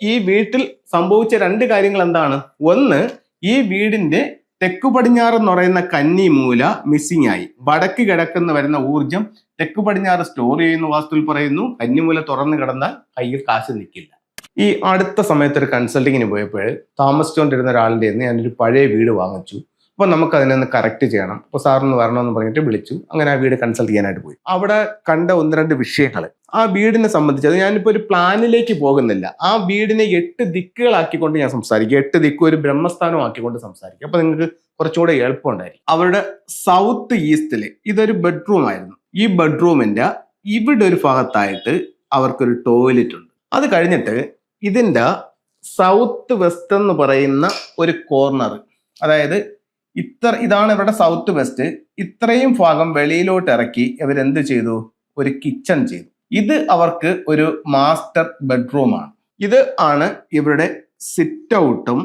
ഈ വീട്ടിൽ സംഭവിച്ച രണ്ട് കാര്യങ്ങൾ എന്താണ്? ഒന്ന്, ഈ വീടിന്റെ തെക്കു പടിഞ്ഞാറ് എന്ന് പറയുന്ന കന്നിമൂല മിസ്സിംഗ് ആയി. വടക്ക് കിഴക്കുന്ന വരുന്ന ഊർജം തെക്കു പടിഞ്ഞാറ് സ്റ്റോർ ചെയ്യുന്ന വാസ്തുവിൽ പറയുന്നു. കന്നിമൂല തുറന്നു കിടന്നാൽ കയ്യിൽ കാശ് നിൽക്കില്ല. ഈ അടുത്ത സമയത്ത് ഒരു കൺസൾട്ടിങ്ങിന് പോയപ്പോൾ താമസിച്ചുകൊണ്ടിരുന്ന ഒരാളിൻ്റെ ഞാനൊരു പഴയ വീട് വാങ്ങിച്ചു. അപ്പോൾ നമുക്ക് അതിനൊന്ന് കറക്റ്റ് ചെയ്യണം. അപ്പോൾ സാറിന് വരണമെന്ന് പറഞ്ഞിട്ട് വിളിച്ചു. അങ്ങനെ ആ വീട് കൺസൾട്ട് ചെയ്യാനായിട്ട് പോയി. അവിടെ കണ്ട ഒന്ന് രണ്ട് വിഷയങ്ങൾ ആ വീടിനെ സംബന്ധിച്ച്, അത് ഞാനിപ്പോൾ ഒരു പ്ലാനിലേക്ക് പോകുന്നില്ല. ആ വീടിനെ 8 ദിക്കുകളാക്കിക്കൊണ്ട് ഞാൻ സംസാരിക്കും. 8 ദിക്കും ഒരു ബ്രഹ്മസ്ഥാനം ആക്കിക്കൊണ്ട് സംസാരിക്കും. അപ്പൊ നിങ്ങൾക്ക് കുറച്ചുകൂടെ എളുപ്പമുണ്ടായിരിക്കും. അവരുടെ സൗത്ത് ഈസ്റ്റില് ഇതൊരു ബെഡ്റൂം ആയിരുന്നു. ഈ ബെഡ്റൂമിന്റെ ഇവിടെ ഒരു ഭാഗത്തായിട്ട് അവർക്കൊരു ടോയ്ലറ്റ് ഉണ്ട്. അത് കഴിഞ്ഞിട്ട് ഇതിന്റെ സൗത്ത് വെസ്റ്റ് എന്ന് പറയുന്ന ഒരു കോർണർ, അതായത് ഇതാണ് ഇവരുടെ സൗത്ത് വെസ്റ്റ്. ഇത്രയും ഭാഗം വെളിയിലോട്ട് ഇറക്കി ഇവരെന്ത് ചെയ്തു? ഒരു കിച്ചൺ ചെയ്തു. ഇത് അവർക്ക് ഒരു മാസ്റ്റർ ബെഡ്റൂമാണ്. ഇത് ആണ് ഇവരുടെ സിറ്റ് ഔട്ടും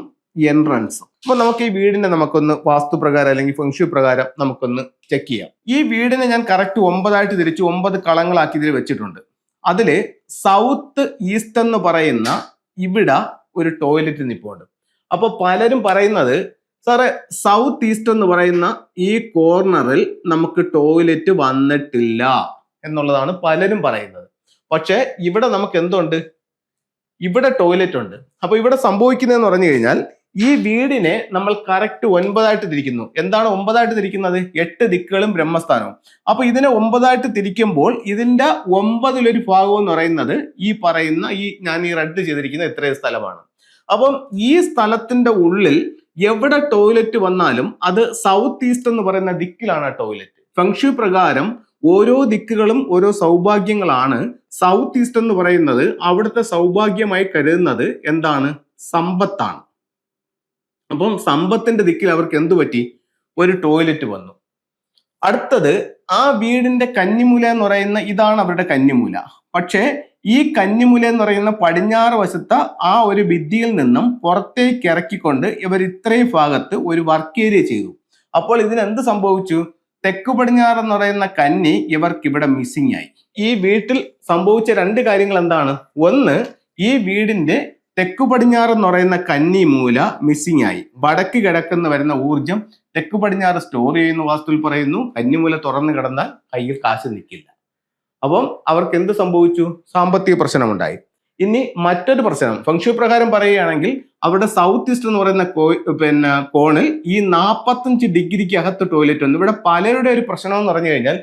എൻട്രൻസും. അപ്പൊ നമുക്ക് ഈ വീടിനെ നമുക്കൊന്ന് വാസ്തുപ്രകാരം അല്ലെങ്കിൽ ഫെങ്ഷു പ്രകാരം നമുക്കൊന്ന് ചെക്ക് ചെയ്യാം. ഈ വീടിനെ ഞാൻ കറക്റ്റ് 9 ആയിട്ട് തിരിച്ചു 9 കളങ്ങളാക്കി ഇതിൽ വെച്ചിട്ടുണ്ട്. അതില് സൗത്ത് ഈസ്റ്റ് എന്ന് പറയുന്ന ഇവിടെ ഒരു ടോയ്ലറ്റ് നിൽപ്പുണ്ട്. അപ്പൊ പലരും പറയുന്നത്, സാറേ സൗത്ത് ഈസ്റ്റ് എന്ന് പറയുന്ന ഈ കോർണറിൽ നമുക്ക് ടോയ്ലറ്റ് വന്നിട്ടില്ല എന്നുള്ളതാണ് പലരും പറയുന്നത്. പക്ഷെ ഇവിടെ നമുക്ക് എന്തുണ്ട്? ഇവിടെ ടോയ്ലറ്റ് ഉണ്ട്. അപ്പൊ ഇവിടെ സംഭവിക്കുന്നതെന്ന് പറഞ്ഞു കഴിഞ്ഞാൽ ഈ വീടിനെ നമ്മൾ കറക്റ്റ് 9 ആയിട്ട് തിരിക്കുന്നു. എന്താണ് 9 ആയിട്ട് തിരിക്കുന്നത്? 8 ദിക്കുകളും ബ്രഹ്മസ്ഥാനവും. അപ്പൊ ഇതിനെ 9 ആയിട്ട് തിരിക്കുമ്പോൾ ഇതിന്റെ 9-ലൊരു ഭാഗം എന്ന് പറയുന്നത് ഈ പറയുന്ന ഞാൻ ഈ റെഡ് ചെയ്തിരിക്കുന്ന ഇത്രയും സ്ഥലമാണ്. അപ്പം ഈ സ്ഥലത്തിന്റെ ഉള്ളിൽ എവിടെ ടോയ്ലറ്റ് വന്നാലും അത് സൗത്ത് ഈസ്റ്റ് എന്ന് പറയുന്ന ദിക്കിലാണ് ടോയ്ലറ്റ്. ഫെങ്ഷു പ്രകാരം ഓരോ ദിക്കുകളും ഓരോ സൗഭാഗ്യങ്ങളാണ്. സൗത്ത് ഈസ്റ്റ് എന്ന് പറയുന്നത് അവിടുത്തെ സൗഭാഗ്യമായി കരുതുന്നത് എന്താണ്? സമ്പത്താണ്. അപ്പം സമ്പത്തിന്റെ ദിക്കിൽ അവർക്ക് എന്തു പറ്റി? ഒരു ടോയ്ലറ്റ് വന്നു. അടുത്തത്, ആ വീടിന്റെ കന്നിമൂല എന്ന് പറയുന്ന ഇതാണ് അവരുടെ കന്നിമൂല. പക്ഷേ ഈ കന്നിമൂല എന്ന് പറയുന്ന പടിഞ്ഞാറ് വശത്ത് ആ ഒരു ഭിത്തിയിൽ നിന്നും പുറത്തേക്ക് ഇറക്കിക്കൊണ്ട് ഇവർ ഇത്രയും ഭാഗത്ത് ഒരു വർക്ക് ഏരിയ ചെയ്തു. അപ്പോൾ ഇതിനെന്ത് സംഭവിച്ചു? തെക്കു പടിഞ്ഞാറ് എന്ന് പറയുന്ന കന്നി ഇവർക്ക് ഇവിടെ മിസ്സിംഗ് ആയി. ഈ വീട്ടിൽ സംഭവിച്ച രണ്ട് കാര്യങ്ങൾ എന്താണ്? ഒന്ന്, ഈ വീടിന്റെ തെക്കു പടിഞ്ഞാറ് എന്ന് പറയുന്ന കന്നിമൂല മിസ്സിംഗ് ആയി. വടക്ക് കിഴക്കുന്ന വരുന്ന ഊർജം തെക്കു പടിഞ്ഞാറ് സ്റ്റോർ ചെയ്യുന്ന വാസ്തുവിൽ പറയുന്നു. കന്നിമൂല തുറന്നു കിടന്നാൽ കയ്യിൽ കാശ് നിൽക്കില്ല. അപ്പം അവർക്ക് എന്ത് സംഭവിച്ചു? സാമ്പത്തിക പ്രശ്നമുണ്ടായി. ഇനി മറ്റൊരു പ്രശ്നം ഫെങ്ഷു പ്രകാരം പറയുകയാണെങ്കിൽ അവിടെ സൗത്ത് ഈസ്റ്റ് എന്ന് പറയുന്ന കോണിൽ ഈ 45 ഡിഗ്രിക്ക് അകത്ത് ടോയ്ലറ്റ് വന്നു. ഇവിടെ പലരുടെ ഒരു പ്രശ്നം എന്ന് പറഞ്ഞു കഴിഞ്ഞാൽ,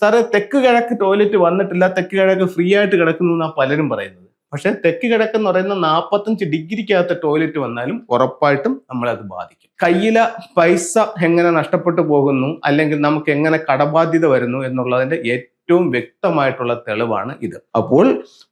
സാറ് തെക്ക് കിഴക്ക് ടോയ്ലറ്റ് വന്നിട്ടില്ല, തെക്ക് കിഴക്ക് ഫ്രീ ആയിട്ട് കിടക്കുന്നു എന്നാണ് പലരും പറയുന്നത്. പക്ഷെ തെക്ക് കിഴക്ക് എന്ന് പറയുന്ന 45 ഡിഗ്രിക്കകത്ത് ടോയ്ലറ്റ് വന്നാലും ഉറപ്പായിട്ടും നമ്മളത് ബാധിക്കും. കയ്യിലെ പൈസ എങ്ങനെ നഷ്ടപ്പെട്ടു പോകുന്നു, അല്ലെങ്കിൽ നമുക്ക് എങ്ങനെ കടബാധ്യത വരുന്നു എന്നുള്ളതിന്റെ ഏറ്റവും വ്യക്തമായിട്ടുള്ള തെളിവാണ് ഇത്. അപ്പോൾ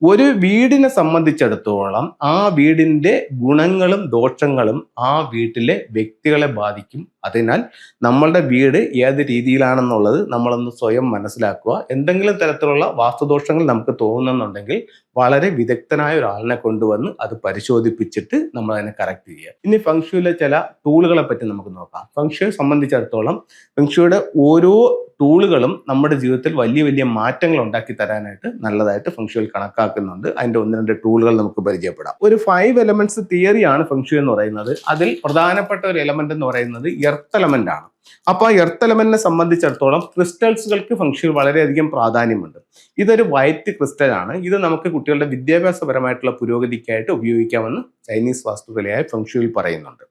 ഒരു വീടിനെ സംബന്ധിച്ചിടത്തോളം ആ വീടിന്റെ ഗുണങ്ങളും ദോഷങ്ങളും ആ വീട്ടിലെ വ്യക്തികളെ ബാധിക്കും. അതിനാൽ നമ്മളുടെ വീട് ഏത് രീതിയിലാണെന്നുള്ളത് നമ്മളൊന്ന് സ്വയം മനസ്സിലാക്കുക. എന്തെങ്കിലും തരത്തിലുള്ള വാസ്തുദോഷങ്ങൾ നമുക്ക് തോന്നുന്നുണ്ടെങ്കിൽ വളരെ വിദഗ്ധനായ ഒരാളിനെ കൊണ്ടുവന്ന് അത് പരിശോധിപ്പിച്ചിട്ട് നമ്മൾ അതിനെ കറക്റ്റ് ചെയ്യുക. ഇനി ഫെങ്ഷുയിലെ ചില ടൂളുകളെ പറ്റി നമുക്ക് നോക്കാം. ഫെങ്ഷുയെ സംബന്ധിച്ചിടത്തോളം ഫെങ്ഷുയുടെ ഓരോ ടൂളുകളും നമ്മുടെ ജീവിതത്തിൽ വലിയ വലിയ മാറ്റങ്ങൾ ഉണ്ടാക്കി തരാനായിട്ട് നല്ലതായിട്ട് ഫെങ്ഷുയിൽ കണക്കാക്കുന്നുണ്ട്. അതിന്റെ 1-2 ടൂളുകൾ നമുക്ക് പരിചയപ്പെടാം. ഒരു 5 എലമെന്റ്സ് തിയറിയാണ് ഫെങ്ഷു എന്ന് പറയുന്നത്. അതിൽ പ്രധാനപ്പെട്ട ഒരു എലമെന്റ് എന്ന് പറയുന്നത് എർത്ത് എലമെന്റ് ആണ്. അപ്പൊ ആ എർത്ത് എലമെന്റിനെ സംബന്ധിച്ചിടത്തോളം ക്രിസ്റ്റൽസുകൾക്ക് ഫെങ്ഷുയിൽ വളരെയധികം പ്രാധാന്യമുണ്ട്. ഇതൊരു വൈറ്റ് ക്രിസ്റ്റൽ ആണ്. ഇത് നമുക്ക് കുട്ടികളുടെ വിദ്യാഭ്യാസപരമായിട്ടുള്ള പുരോഗതിക്കായിട്ട് ഉപയോഗിക്കാമെന്ന് ചൈനീസ് വാസ്തുകലയായ ഫെങ്ഷുയിൽ പറയുന്നുണ്ട്.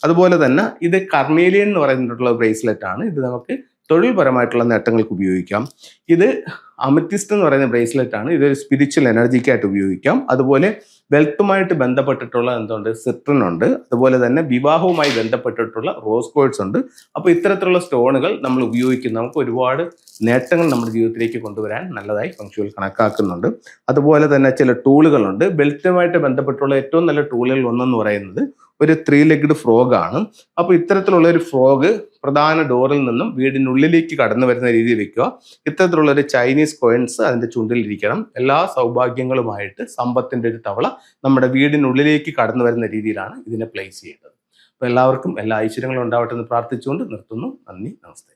അതുപോലെ തന്നെ ഇത് കർമേലിയൻ എന്ന് പറയുന്നിട്ടുള്ള ബ്രേസ്ലെറ്റ് ആണ്. ഇത് നമുക്ക് തൊഴിൽപരമായിട്ടുള്ള നേട്ടങ്ങൾക്ക് ഉപയോഗിക്കാം. ഇത് അമത്തിസ്റ്റ് എന്ന് പറയുന്ന ബ്രേസ്ലെറ്റ് ആണ്. ഇതൊരു സ്പിരിച്വൽ എനർജിക്കായിട്ട് ഉപയോഗിക്കാം. അതുപോലെ വെൽത്തുമായിട്ട് ബന്ധപ്പെട്ടിട്ടുള്ള എന്തുണ്ട്? സിട്രൺ ഉണ്ട്. അതുപോലെ തന്നെ വിവാഹവുമായി ബന്ധപ്പെട്ടിട്ടുള്ള റോസ് ഗോൾഡ്സ് ഉണ്ട്. അപ്പോൾ ഇത്തരത്തിലുള്ള സ്റ്റോണുകൾ നമ്മൾ ഉപയോഗിക്കുന്ന നമുക്ക് ഒരുപാട് നേട്ടങ്ങൾ നമ്മുടെ ജീവിതത്തിലേക്ക് കൊണ്ടുവരാൻ നല്ലതായി ഫെങ്ഷുയിൽ കണക്കാക്കുന്നുണ്ട്. അതുപോലെ തന്നെ ചില ടൂളുകളുണ്ട്. വെൽത്തുമായിട്ട് ബന്ധപ്പെട്ടുള്ള ഏറ്റവും നല്ല ടൂളുകൾ ഒന്നെന്ന് പറയുന്നത് ഒരു 3-legged ഫ്രോഗ് ആണ്. അപ്പോൾ ഇത്തരത്തിലുള്ള ഒരു ഫ്രോഗ് പ്രധാന ഡോറിൽ നിന്നും വീടിനുള്ളിലേക്ക് കടന്നു വരുന്ന രീതിയിൽ വെക്കുക. ഇത്തരത്തിലുള്ള ഒരു ചൈനീസ് കോയിൻസ് അതിന്റെ ചുണ്ടിലിരിക്കണം. എല്ലാ സൗഭാഗ്യങ്ങളുമായിട്ട് സമ്പത്തിന്റെ ഒരു തവള നമ്മുടെ വീടിനുള്ളിലേക്ക് കടന്നു വരുന്ന രീതിയിലാണ് ഇതിനെ പ്ലേസ് ചെയ്യേണ്ടത്. അപ്പോൾ എല്ലാവർക്കും എല്ലാ ഐശ്വര്യങ്ങളും ഉണ്ടാവട്ടെ എന്ന് പ്രാർത്ഥിച്ചുകൊണ്ട് നിർത്തുന്നു. നന്ദി, നമസ്തേ.